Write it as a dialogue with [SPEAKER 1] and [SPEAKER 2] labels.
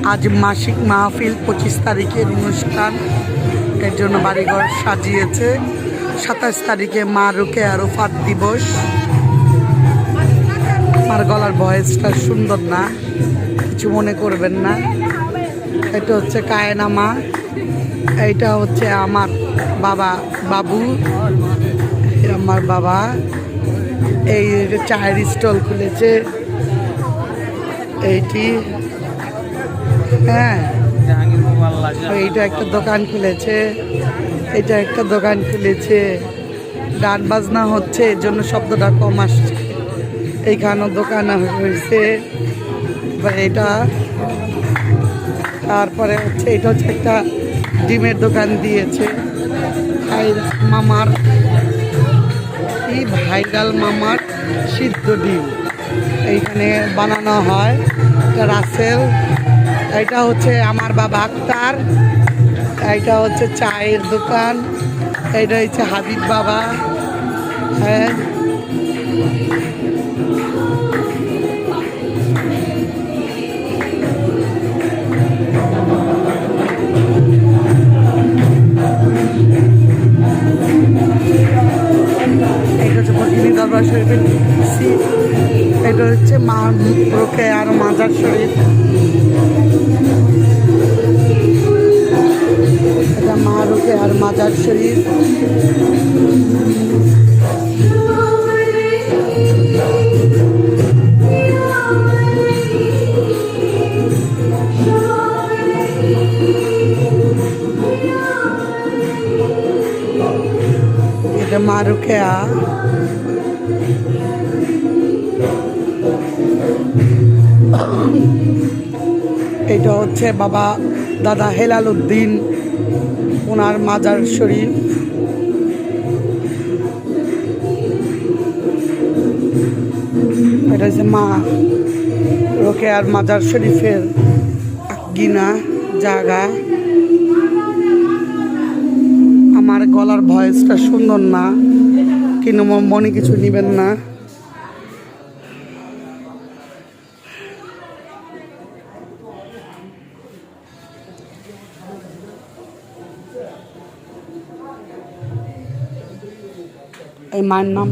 [SPEAKER 1] আজ মাসিক মাহফিল 25 তারিখের অনুষ্ঠান, এর জন্য বাড়িঘর সাজিয়েছে। 27 তারিখে মা রোকেয়া আরাফাত দিবস। আমার গলার ভয়েসটা সুন্দর না, কিছু মনে করবেন না। এটা হচ্ছে কায়না মা, এইটা হচ্ছে আমার বাবা বাবু, আমার বাবা। এই চায়ের স্টল খুলেছে এইটি, হ্যাঁ এইটা একটা দোকান খুলেছে, এটা একটা দোকান খুলেছে। গান বাজনা হচ্ছে, এর জন্য শব্দটা কম আসছে। এইখানেও দোকান হয়েছে। এটা তারপরে হচ্ছে এটা হচ্ছে একটা ডিমের দোকান দিয়েছে মামার, কি ভাইরাল মামার সিদ্ধ ডিম এইখানে বানানো হয়। এটা রাসেল, এটা হচ্ছে আমার বাবা আক্তার, এইটা হচ্ছে চায়ের দোকান, এইটা হচ্ছে হাবিব বাবা। হ্যাঁ দরবার শরীফের, এটা হচ্ছে মা রোকেয়া আর মাজার শরীফ। এটা মা রোকেয়া আর মাজার শরীফ। এটা মা রোকেয়া। এটা হচ্ছে বাবা দাদা হেলাল উদ্দিন, ওনার মাজার শরীফ। এটা হচ্ছে মা রোকেয়ার মাজার শরীফের গিনা জায়গা। আমার গলার ভয়েসটা সুন্দর না, কিন্তু মনে কিছু নিবেন না। এই মায়ের নাম